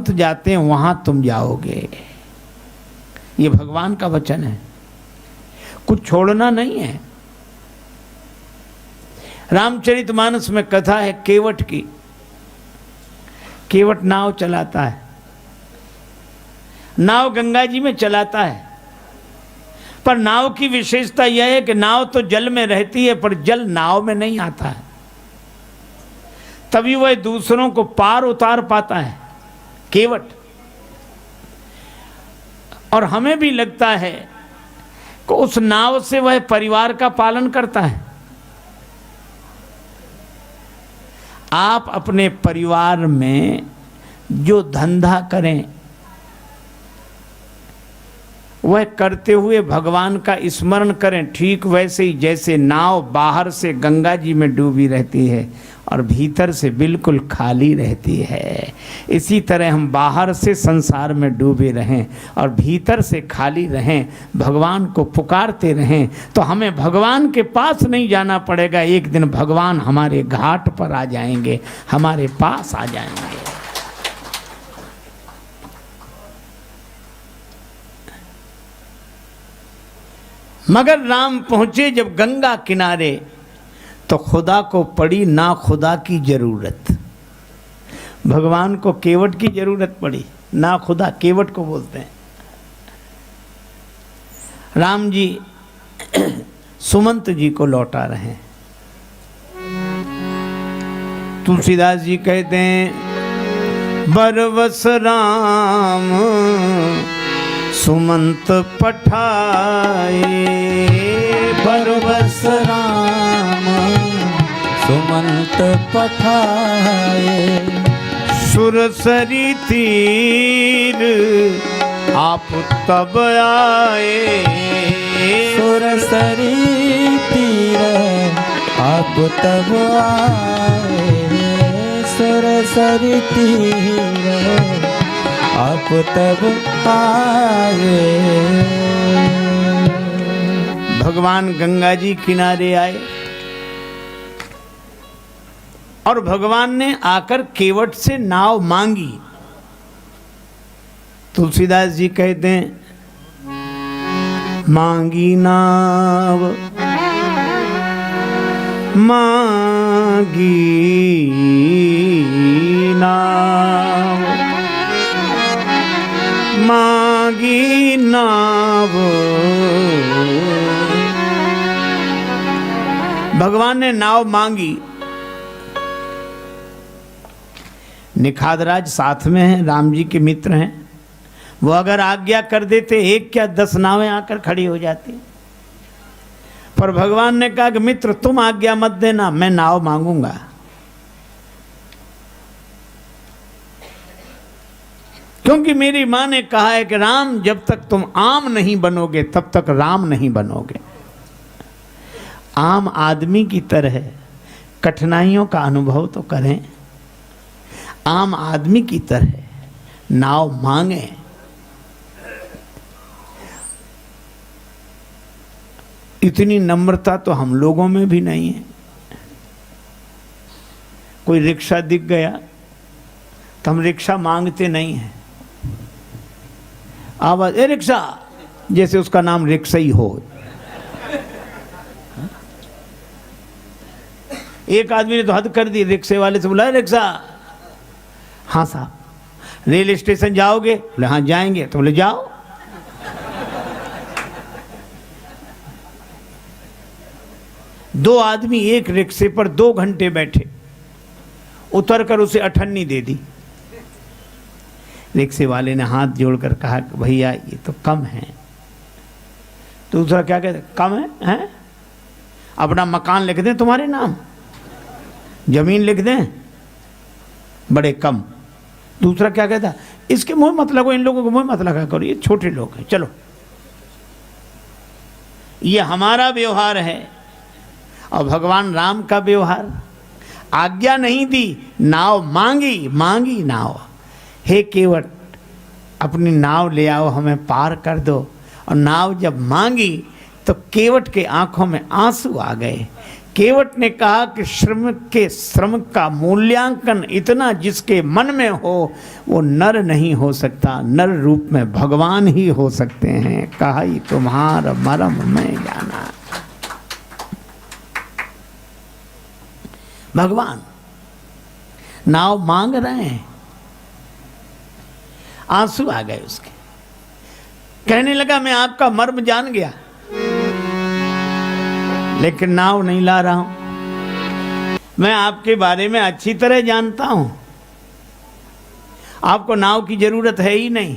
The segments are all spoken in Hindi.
संत जाते हैं वहां तुम जाओगे। ये भगवान का वचन है, कुछ छोड़ना नहीं है। रामचरितमानस में कथा है केवट की। केवट नाव चलाता है, नाव गंगा जी में चलाता है, पर नाव की विशेषता यह है कि नाव तो जल में रहती है पर जल नाव में नहीं आता है, तभी वह दूसरों को पार उतार पाता है केवट। और हमें भी लगता है कि उस नाव से वह परिवार का पालन करता है। आप अपने परिवार में जो धंधा करें वह करते हुए भगवान का स्मरण करें, ठीक वैसे ही जैसे नाव बाहर से गंगा जी में डूबी रहती है और भीतर से बिल्कुल खाली रहती है, इसी तरह हम बाहर से संसार में डूबे रहें और भीतर से खाली रहें, भगवान को पुकारते रहें, तो हमें भगवान के पास नहीं जाना पड़ेगा। एक दिन भगवान हमारे घाट पर आ जाएंगे, हमारे पास आ जाएंगे। मगर राम पहुंचे जब गंगा किनारे तो खुदा को पड़ी ना खुदा की जरूरत। भगवान को केवट की जरूरत पड़ी, ना खुदा, केवट को बोलते हैं। राम जी सुमंत जी को लौटा रहे हैं। तुलसीदास जी कहते हैं बरवस राम सुमंत पठाए, बरवस राम सुमंत पठाए, सुरसरी तीर आप तब आए, सुरसरी तीर आप तब आए, सुरसरी तीर आप तब आए। भगवान गंगा जी किनारे आए और भगवान ने आकर केवट से नाव मांगी। तुलसीदास जी कहते हैं मांगी नाव मांगी नाव मांगी नाव। भगवान ने नाव मांगी। निखादराज साथ में हैं, राम जी के मित्र हैं, वो अगर आज्ञा कर देते एक क्या 10 नावें आकर खड़ी हो जाती, पर भगवान ने कहा कि मित्र तुम आज्ञा मत देना, मैं नाव मांगूंगा। क्योंकि मेरी मां ने कहा है कि राम जब तक तुम आम नहीं बनोगे तब तक राम नहीं बनोगे। आम आदमी की तरह कठिनाइयों का अनुभव तो करें, आम आदमी की तरह नाव मांगे। इतनी नम्रता तो हम लोगों में भी नहीं है। कोई रिक्शा दिख गया तो हम रिक्शा मांगते नहीं हैं, आवाज ए रिक्शा, जैसे उसका नाम रिक्शा ही हो। एक आदमी ने तो हद कर दी, रिक्शे वाले से बोला रिक्शा, हाँ साहब। रेल स्टेशन जाओगे? बोले हाँ जाएंगे। तो बोले जाओ। दो आदमी एक रिक्शे पर 2 घंटे बैठे, उतरकर उसे अठन्नी दे दी। रिक्शे वाले ने हाथ जोड़कर कहा कि भैया ये तो कम है। दूसरा क्या कहते, कम है? अपना मकान लिख दें तुम्हारे नाम, जमीन लिख दें, बड़े कम। दूसरा क्या कहता, इसके मुंह मत लगो, इन लोगों को मुंह मत लगा करो, ये छोटे लोग हैं, चलो। ये हमारा व्यवहार है और भगवान राम का व्यवहार। आज्ञा नहीं दी, नाव मांगी, मांगी नाव। हे केवट अपनी नाव ले आओ, हमें पार कर दो। और नाव जब मांगी तो केवट के आंखों में आंसू आ गए। केवट ने कहा कि श्रम का मूल्यांकन इतना जिसके मन में हो वो नर नहीं हो सकता, नर रूप में भगवान ही हो सकते हैं। कहा ही तुम्हारा मरम मैं जाना। भगवान नाव मांग रहे हैं, आंसू आ गए उसके। कहने लगा मैं आपका मर्म जान गया, लेकिन नाव नहीं ला रहा हूं। मैं आपके बारे में अच्छी तरह जानता हूं, आपको नाव की जरूरत है ही नहीं,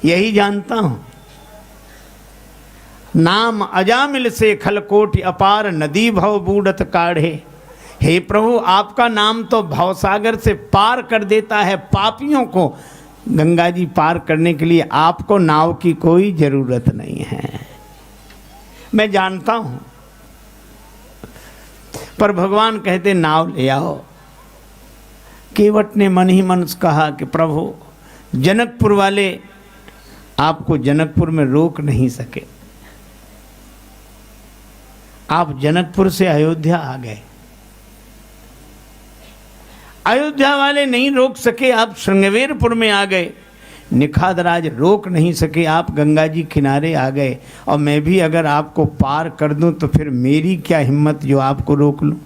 यही जानता हूं। नाम अजामिल से खलकोट अपार नदी भव बूढ़त काढ़े। हे प्रभु, आपका नाम तो भवसागर से पार कर देता है पापियों को। गंगा जी पार करने के लिए आपको नाव की कोई जरूरत नहीं है, मैं जानता हूं। पर भगवान कहते नाव ले आओ। केवट ने मन ही मन कहा कि प्रभु, जनकपुर वाले आपको जनकपुर में रोक नहीं सके। आप जनकपुर से अयोध्या आ गए, अयोध्या वाले नहीं रोक सके, आप श्रृंगवेरपुर में आ गए। निखादराज रोक नहीं सके, आप गंगा जी किनारे आ गए। और मैं भी अगर आपको पार कर दूं तो फिर मेरी क्या हिम्मत जो आपको रोक लूं।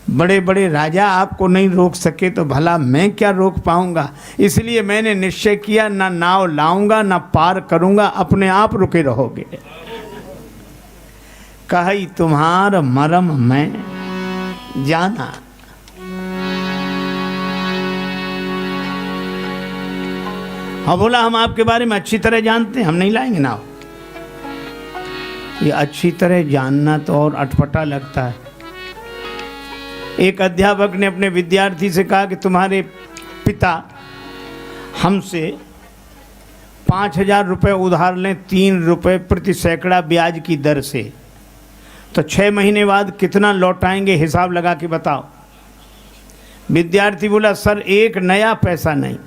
बड़े बड़े राजा आपको नहीं रोक सके तो भला मैं क्या रोक पाऊंगा। इसलिए मैंने निश्चय किया, ना नाव लाऊंगा ना पार करूंगा, अपने आप रुके रहोगे। कही तुम्हारा मरम मैं जाना। हाँ बोला, हम आपके बारे में अच्छी तरह जानते हैं, हम नहीं लाएंगे नाव। ये अच्छी तरह जानना तो और अटपटा लगता है। एक अध्यापक ने अपने विद्यार्थी से कहा कि तुम्हारे पिता हमसे 5,000 रुपये उधार लें 3 रुपये प्रति सैकड़ा ब्याज की दर से, तो 6 महीने बाद कितना लौटाएंगे, हिसाब लगा के बताओ। विद्यार्थी बोला, सर 1 नया पैसा नहीं।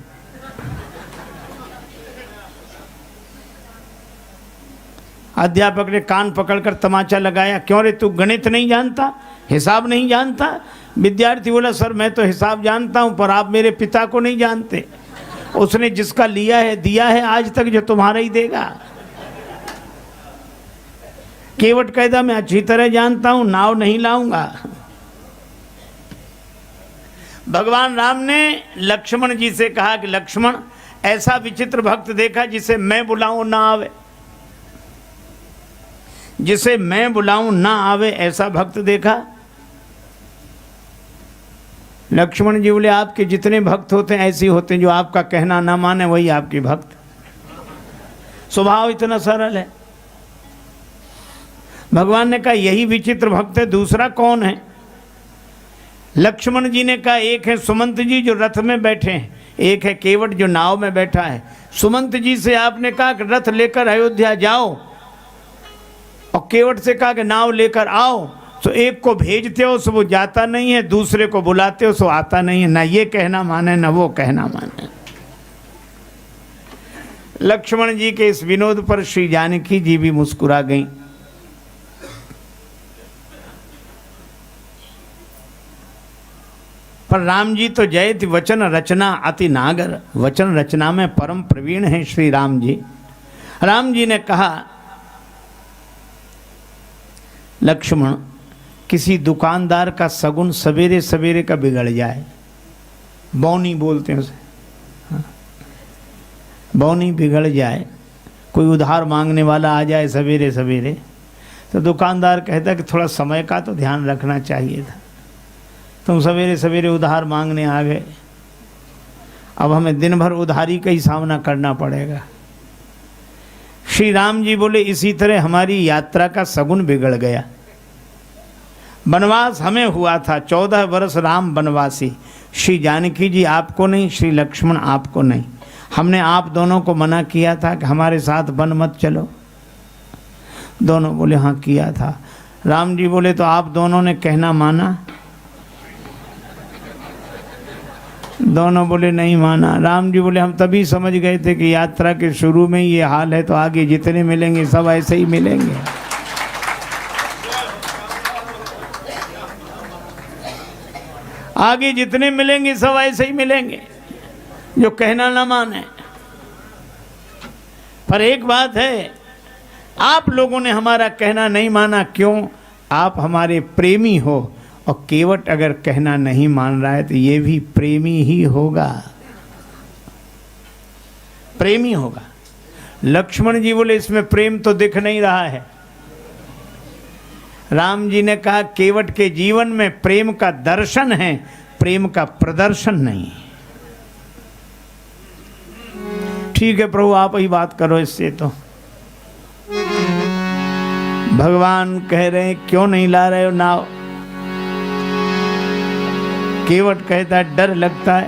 अध्यापक ने कान पकड़कर तमाचा लगाया, क्यों रे, तू गणित नहीं जानता, हिसाब नहीं जानता। विद्यार्थी बोला, सर मैं तो हिसाब जानता हूं, पर आप मेरे पिता को नहीं जानते। उसने जिसका लिया है दिया है आज तक, जो तुम्हारा ही देगा। केवट कहता, मैं अच्छी तरह जानता हूं, नाव नहीं लाऊंगा। भगवान राम ने लक्ष्मण जी से कहा कि लक्ष्मण, ऐसा विचित्र भक्त देखा जिसे मैं बुलाऊं ना आवे, जिसे मैं बुलाऊं ना आवे, ऐसा भक्त देखा। लक्ष्मण जी बोले, आपके जितने भक्त होते हैं ऐसे होते हैं, जो आपका कहना ना माने वही आपके भक्त। स्वभाव इतना सरल है। भगवान ने कहा यही विचित्र भक्त है, दूसरा कौन है? लक्ष्मण जी ने कहा, एक है सुमंत जी जो रथ में बैठे हैं, एक है केवट जो नाव में बैठा है। सुमंत जी से आपने कहा कि रथ लेकर अयोध्या जाओ, और केवट से कहा कि नाव लेकर आओ। तो एक को भेजते हो सो वो जाता नहीं है, दूसरे को बुलाते हो सो आता नहीं है। ना ये कहना माने ना वो कहना माने। लक्ष्मण जी के इस विनोद पर श्री जानकी जी भी मुस्कुरा गईं। पर राम जी तो जयति वचन रचना अति नागर, वचन रचना में परम प्रवीण हैं श्री राम जी। राम जी ने कहा, लक्ष्मण, किसी दुकानदार का सगुन सवेरे सवेरे का बिगड़ जाए, बौनी बोलते हैं उसे, बौनी बिगड़ जाए, कोई उधार मांगने वाला आ जाए सवेरे सवेरे, तो दुकानदार कहता कि थोड़ा समय का तो ध्यान रखना चाहिए था, तुम सवेरे सवेरे उधार मांगने आ गए, अब हमें दिन भर उधारी का ही सामना करना पड़ेगा। श्री राम जी बोले, इसी तरह हमारी यात्रा का सगुन बिगड़ गया। वनवास हमें हुआ था, 14 वर्ष राम वनवासी। श्री जानकी जी आपको नहीं, श्री लक्ष्मण आपको नहीं। हमने आप दोनों को मना किया था कि हमारे साथ वन मत चलो। दोनों बोले हाँ किया था। राम जी बोले, तो आप दोनों ने कहना माना? दोनों बोले नहीं माना। राम जी बोले, हम तभी समझ गए थे कि यात्रा के शुरू में ये हाल है, तो आगे जितने मिलेंगे सब ऐसे ही मिलेंगे। आगे जितने मिलेंगे सब ऐसे ही मिलेंगे जो कहना ना माने। पर एक बात है, आप लोगों ने हमारा कहना नहीं माना, क्यों? आप हमारे प्रेमी हो, और केवट अगर कहना नहीं मान रहा है तो ये भी प्रेमी ही होगा, प्रेमी होगा। लक्ष्मण जी बोले इसमें प्रेम तो दिख नहीं रहा है। राम जी ने कहा केवट के जीवन में प्रेम का दर्शन है, प्रेम का प्रदर्शन नहीं। ठीक है प्रभु, आप ही बात करो इससे। तो भगवान कह रहे हैं क्यों नहीं ला रहे हो नाव? केवट कहता है डर लगता है।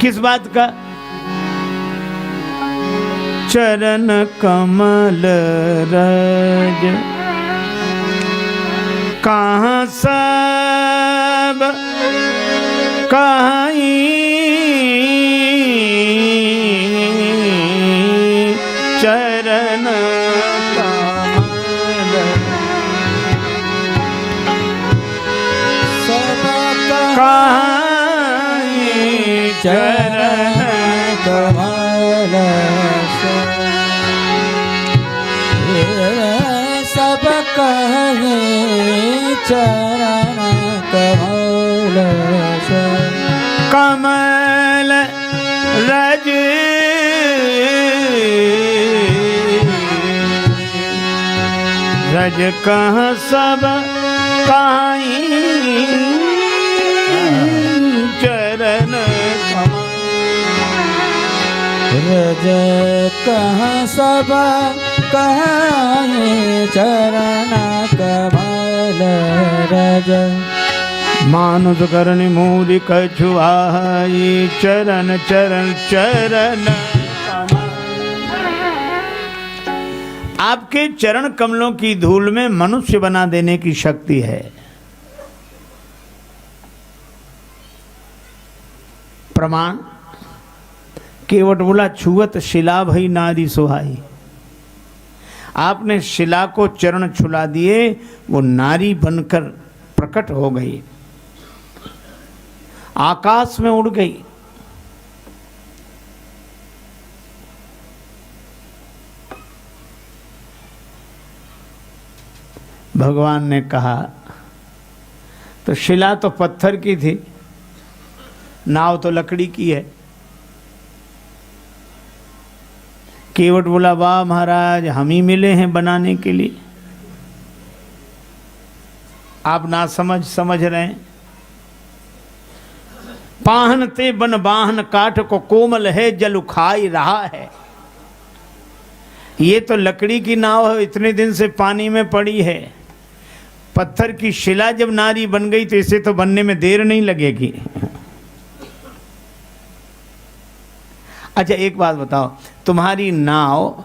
किस बात का? चरण कमल रज कहाँ सब कहीं, चरण कमल सब कहीं, चरण कमल सब कहे चरण कमल कमल रज रज कहाँ सब कहीं, चरण रज कहाँ सब कहे चरण कमल रज मानुष करनि मूरि कछुआई, चरण चरण चरण कमल। आपके चरण कमलों की धूल में मनुष्य बना देने की शक्ति है। प्रमाण? केवट बोला छुअत शिला भई नारी सुहाई। आपने शिला को चरण छुला दिए, वो नारी बनकर प्रकट हो गई, आकाश में उड़ गई। भगवान ने कहा तो शिला तो पत्थर की थी, नाव तो लकड़ी की है। केवट बोला वाह महाराज, हम ही मिले हैं बनाने के लिए। आप ना समझ रहे हैं। पाहन ते बन बाहन काठ को कोमल है, जल उखाई रहा है। ये तो लकड़ी की नाव है, इतने दिन से पानी में पड़ी है। पत्थर की शिला जब नारी बन गई तो इसे तो बनने में देर नहीं लगेगी। अच्छा एक बात बताओ, तुम्हारी नाव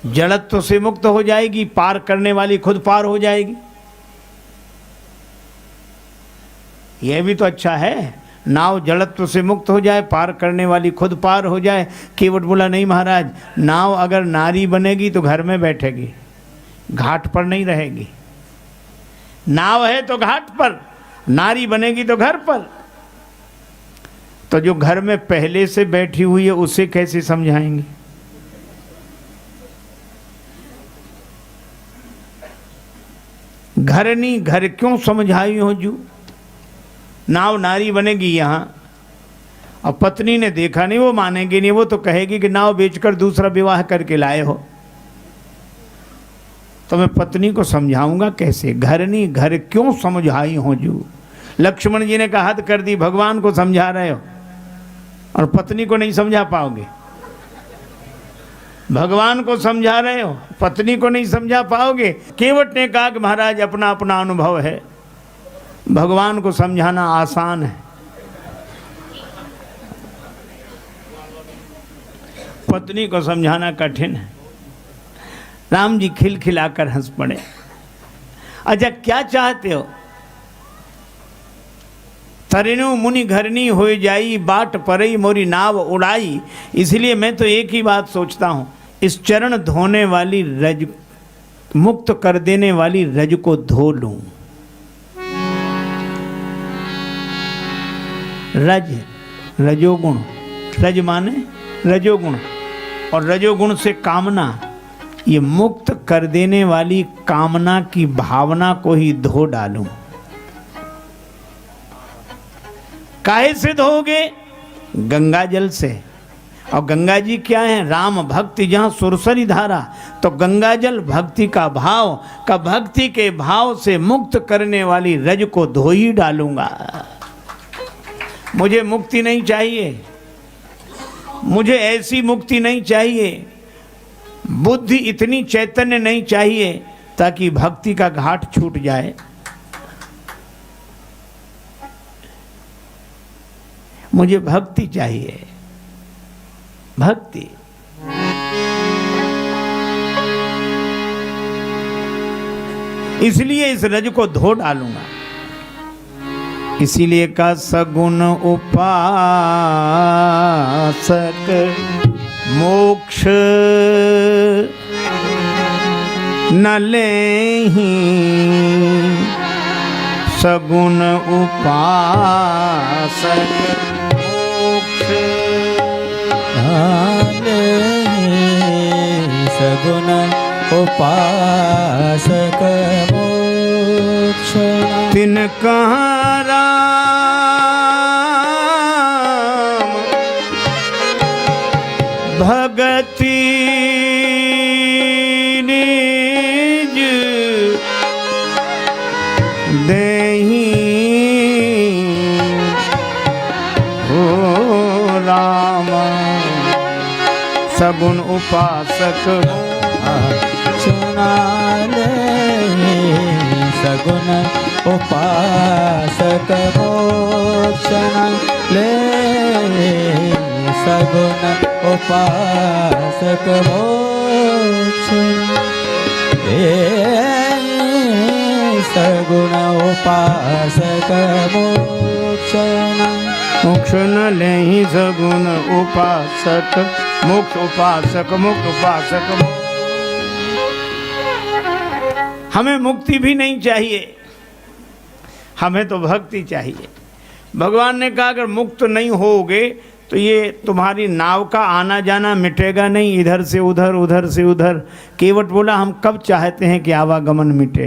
जड़त्व से मुक्त हो जाएगी, पार करने वाली खुद पार हो जाएगी। यह भी तो अच्छा है, नाव जड़त्व से मुक्त हो जाए, पार करने वाली खुद पार हो जाए। केवट बोला नहीं महाराज, नाव अगर नारी बनेगी तो घर में बैठेगी, घाट पर नहीं रहेगी। नाव है तो घाट पर, नारी बनेगी तो घर पर। तो जो घर में पहले से बैठी हुई है उसे कैसे समझाएंगे? घर नहीं, घर क्यों समझाई हो जू? नाव नारी बनेगी यहाँ, और पत्नी ने देखा नहीं, वो मानेगी नहीं। वो तो कहेगी कि नाव बेचकर दूसरा विवाह करके लाए हो। तो मैं पत्नी को समझाऊंगा कैसे? घर नहीं, घर क्यों समझाई हो जू? लक्ष्मण जी ने कहा हद कर दी, भगवान को समझा रहे हो और पत्नी को नहीं समझा पाओगे। भगवान को समझा रहे हो, पत्नी को नहीं समझा पाओगे। केवट ने कहा कि महाराज अपना अपना अनुभव है, भगवान को समझाना आसान है, पत्नी को समझाना कठिन है। राम जी खिलखिलाकर हंस पड़े। अच्छा क्या चाहते हो? तरेनु मुनि घरनी हो जाई, बाट परई मोरी नाव उड़ाई। इसलिए मैं तो एक ही बात सोचता हूँ, इस चरण धोने वाली रज, मुक्त कर देने वाली रज को धो लूं। रज, रजोगुण, रज माने रजोगुण, और रजोगुण से कामना, ये मुक्त कर देने वाली कामना की भावना को ही धो डालूं। काहे से धोगे? गंगा जल से। और गंगा जी क्या है? राम भक्ति जहाँ सुरसरी धारा, तो गंगा जल भक्ति का भाव, का भक्ति के भाव से मुक्त करने वाली रज को धो ही डालूंगा। मुझे मुक्ति नहीं चाहिए, मुझे ऐसी मुक्ति नहीं चाहिए, बुद्धि इतनी चैतन्य नहीं चाहिए ताकि भक्ति का घाट छूट जाए। मुझे भक्ति चाहिए, भक्ति। इसलिए इस रज को धो डालूंगा। इसीलिए का सगुण उपासक मोक्ष न लेहि, सगुण उपासक मोक्ष सगुण उपासक मोक्ष तिन कहाँ राम भगति निज देहि हो राम, सगुण उपासक सुना ले, सगुण उपासक मोक्ष ले, सगुण उपासक मोक्ष सगुण उपासक मोक्ष मोक्ष न लेहि, सगुण उपासक मोक्ष उपासक मुक्त उपासक। हमें मुक्ति भी नहीं चाहिए, हमें तो भक्ति चाहिए। भगवान ने कहा अगर मुक्त नहीं होगे तो ये तुम्हारी नाव का आना जाना मिटेगा नहीं, इधर से उधर उधर से उधर। केवट बोला हम कब चाहते हैं कि आवागमन मिटे?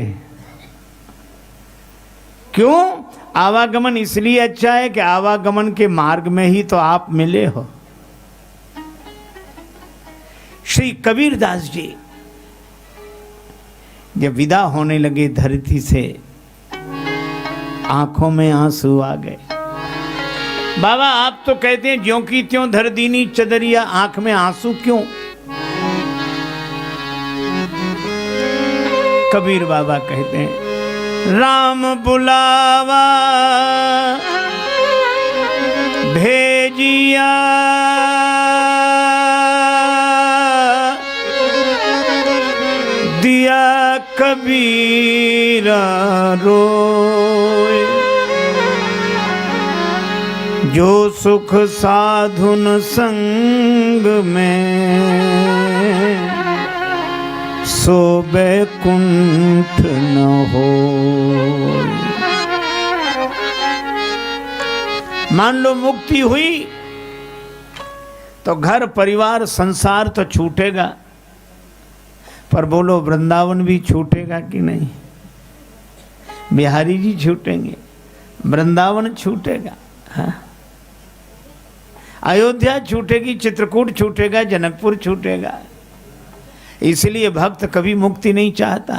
क्यों? आवागमन इसलिए अच्छा है कि आवागमन के मार्ग में ही तो आप मिले हो। श्री कबीरदास जी जब विदा होने लगे धरती से, आंखों में आंसू आ गए। बाबा आप तो कहते हैं ज्यों की त्यों धर दीनी चदरिया, आंख में आंसू क्यों? कबीर बाबा कहते हैं राम बुलावा भेजिया, दिया कबीरा रोए, जो सुख साधुन संग में, सो बैकुंठ न हो। मान लो मुक्ति हुई तो घर परिवार संसार तो छूटेगा, पर बोलो वृंदावन भी छूटेगा कि नहीं? बिहारी जी छूटेंगे, वृंदावन छूटेगा, हाँ? अयोध्या छूटेगी, चित्रकूट छूटेगा, जनकपुर छूटेगा। इसलिए भक्त कभी मुक्ति नहीं चाहता।